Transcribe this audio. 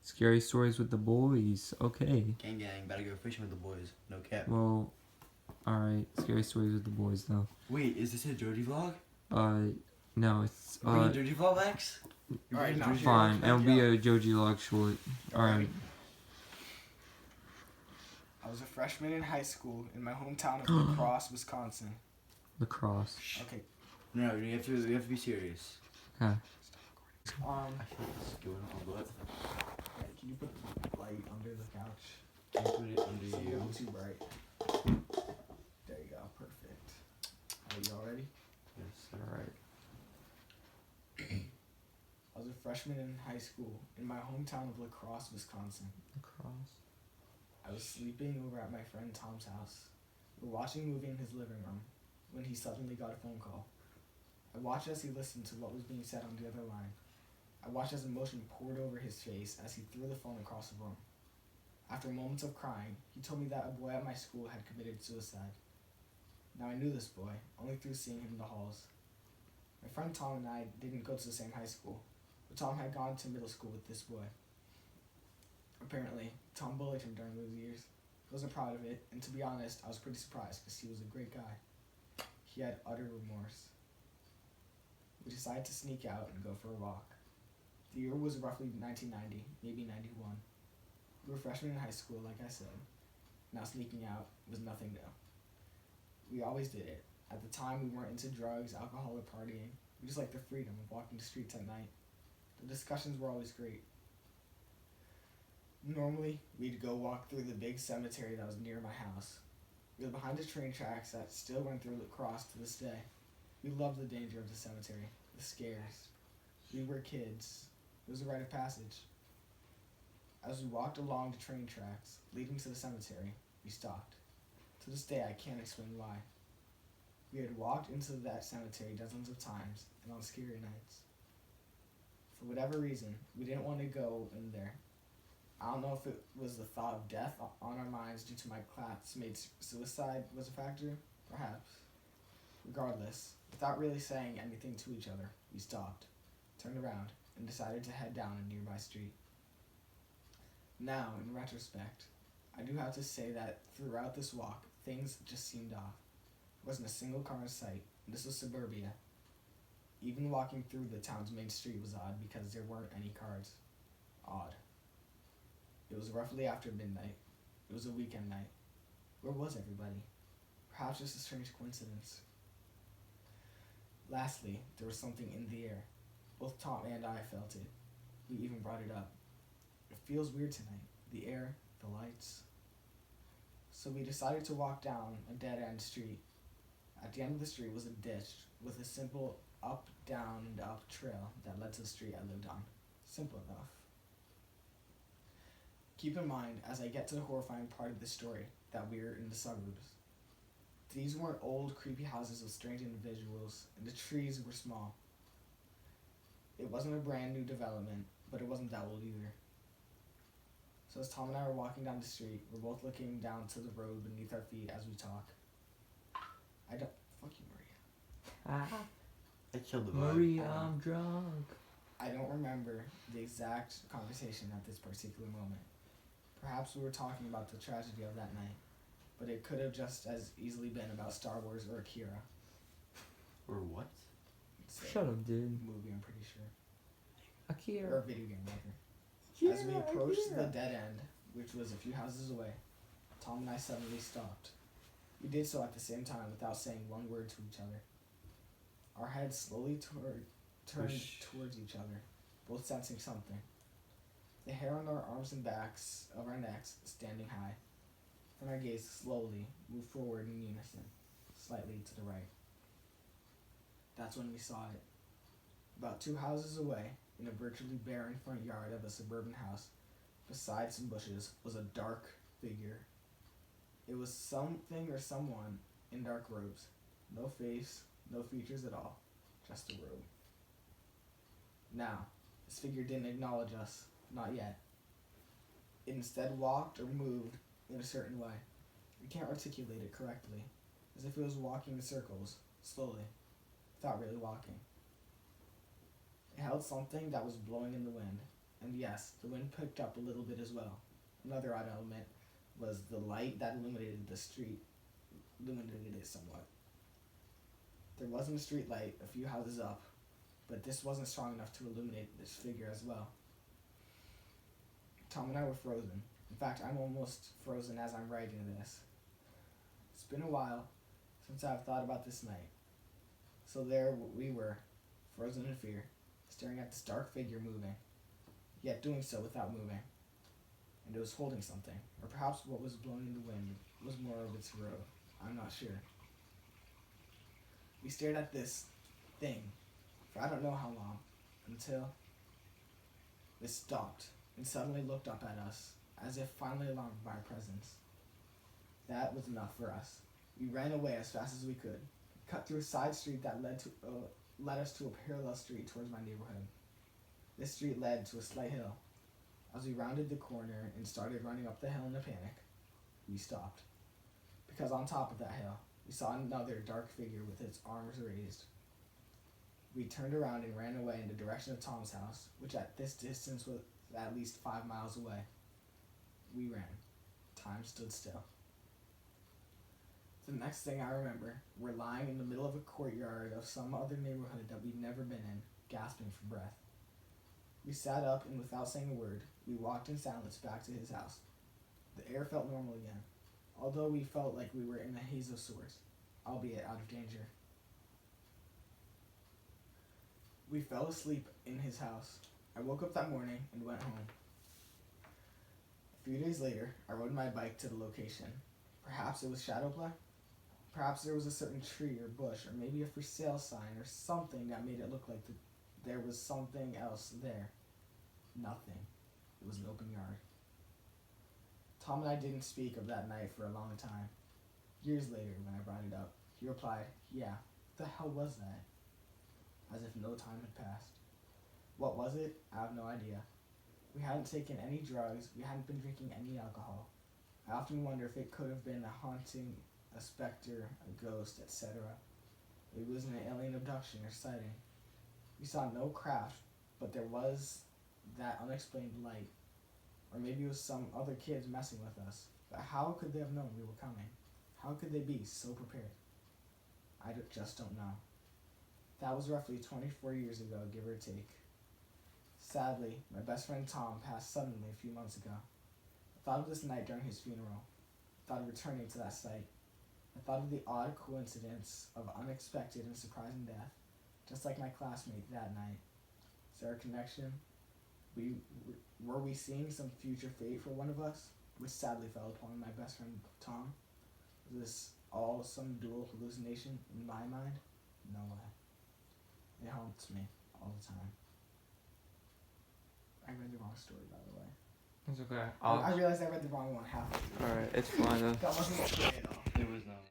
Scary stories with the boys. Okay. Gang, better go fishing with the boys. No cap. Well, alright. Scary stories with the boys, though. Wait, is this a Jody vlog? No, it's, Bring a Jody vlog, Max? Alright, now fine. It'll be a Joji log short. Alright. I was a freshman in high school in my hometown of La Crosse, Wisconsin. Lacrosse. Okay. No, we have to be serious. Huh. I feel this is going on, but Can you put the light under the couch? can you put it under It's a you? little too bright. There you go, perfect. Are you all ready? Yes, alright. I was a freshman in high school in my hometown of La Crosse, Wisconsin. Lacrosse. I was sleeping over at my friend Tom's house. We were watching a movie in his living room when he suddenly got a phone call. I watched as he listened to what was being said on the other line. I watched as emotion poured over his face as he threw the phone across the room. After moments of crying, he told me that a boy at my school had committed suicide. Now I knew this boy, only through seeing him in the halls. My friend Tom and I didn't go to the same high school, but Tom had gone to middle school with this boy. Apparently, Tom bullied him during those years. I wasn't proud of it, and to be honest, I was pretty surprised because he was a great guy. He had utter remorse. We decided to sneak out and go for a walk. The year was roughly 1990, maybe 91. We were freshmen in high school, like I said. Now sneaking out was nothing new. We always did it. At the time, we weren't into drugs, alcohol, or partying. We just liked the freedom of walking the streets at night. The discussions were always great. Normally, we'd go walk through the big cemetery that was near my house. We were behind the train tracks that still run through La Crosse to this day. We loved the danger of the cemetery, the scares. We were kids. It was a rite of passage. As we walked along the train tracks leading to the cemetery, we stopped. To this day, I can't explain why. We had walked into that cemetery dozens of times and on scary nights. For whatever reason, we didn't want to go in there. I don't know if it was the thought of death on our minds due to my classmates' suicide was a factor, perhaps. Regardless, without really saying anything to each other, we stopped, turned around, and decided to head down a nearby street. Now, in retrospect, I do have to say that throughout this walk, things just seemed off. There wasn't a single car in sight, and this was suburbia. Even walking through the town's main street was odd because there weren't any cars. Odd. It was roughly after midnight. It was a weekend night. Where was everybody? Perhaps just a strange coincidence. Lastly, there was something in the air. Both Tom and I felt it. We even brought it up. It feels weird tonight. The air, the lights. So we decided to walk down a dead-end street. At the end of the street was a ditch with a simple up, down, and up trail that led to the street I lived on. Simple enough. Keep in mind, as I get to the horrifying part of the story, that we're in the suburbs. These weren't old, creepy houses with strange individuals, and the trees were small. It wasn't a brand new development, but it wasn't that old either. So as Tom and I were walking down the street, we're both looking down to the road beneath our feet as we talk. Fuck you, Maria. I killed the vibe. Maria, I'm drunk. I don't remember the exact conversation at this particular moment. Perhaps we were talking about the tragedy of that night, but it could have just as easily been about Star Wars or Akira. Or what? It's a Shut up, dude. movie, I'm pretty sure. Or Akira. a video game, rather. As we approached the dead end, which was a few houses away, Tom and I suddenly stopped. We did so at the same time without saying one word to each other. Our heads slowly turned towards each other, both sensing something. The hair on our arms and backs of our necks standing high. Then our gaze slowly moved forward in unison, slightly to the right. That's when we saw it. About 2 houses away, in a virtually barren front yard of a suburban house, beside some bushes, was a dark figure. It was something or someone in dark robes. No face, no features at all, just a robe. Now, this figure didn't acknowledge us, not yet. It instead walked or moved in a certain way. We can't articulate it correctly, as if it was walking in circles, slowly, without really walking. It held something that was blowing in the wind, and yes, Yes, the wind picked up a little bit as well. Another odd element was the light that illuminated the street, illuminated it somewhat. There wasn't a street light a few houses up, but this wasn't strong enough to illuminate this figure as well. Tom and I were frozen. In fact, I'm almost frozen as I'm writing this. It's been a while since I've thought about this night. So there we were, frozen in fear, staring at this dark figure moving, yet doing so without moving. And it was holding something, or perhaps what was blowing in the wind was more of its robe. I'm not sure. We stared at this thing for I don't know how long, until it stopped and suddenly looked up at us, as if finally alarmed by our presence. That was enough for us. We ran away as fast as we could, cut through a side street that led us to a parallel street towards my neighborhood. This street led to a slight hill. As we rounded the corner and started running up the hill in a panic, we stopped. Because on top of that hill, we saw another dark figure with its arms raised. We turned around and ran away in the direction of Tom's house, which at this distance was at least 5 miles away. We ran. Time stood still. The next thing I remember, we're lying in the middle of a courtyard of some other neighborhood that we'd never been in, gasping for breath. We sat up and without saying a word, we walked in silence back to his house. The air felt normal again, although we felt like we were in a haze of sorts, albeit out of danger. We fell asleep in his house. I woke up that morning and went home. A few days later, I rode my bike to the location. Perhaps it was shadow play? Perhaps there was a certain tree or bush, or maybe a for sale sign or something that made it look like there was something else there. Nothing. It was an open yard. Tom and I didn't speak of that night for a long time. Years later, when I brought it up, he replied, "Yeah, what the hell was that?" As if no time had passed. What was it? I have no idea. We hadn't taken any drugs, we hadn't been drinking any alcohol. I often wonder if it could have been a haunting, a specter, a ghost, etc. Maybe it was an alien abduction or sighting. We saw no craft, but there was that unexplained light. Or maybe it was some other kids messing with us. But how could they have known we were coming? How could they be so prepared? I just don't know. That was roughly 24 years ago, give or take. Sadly, my best friend Tom passed suddenly a few months ago. I thought of this night during his funeral. I thought of returning to that site. I thought of the odd coincidence of unexpected and surprising death, just like my classmate that night. Is there a connection? Were we seeing some future fate for one of us, which sadly fell upon my best friend Tom? Was this all some dual hallucination in my mind? No way. It haunts me all the time. I read the wrong story, by the way. It's okay. I realized I read the wrong one halfway through. Alright, it's fine though. That wasn't scary at all. It was not.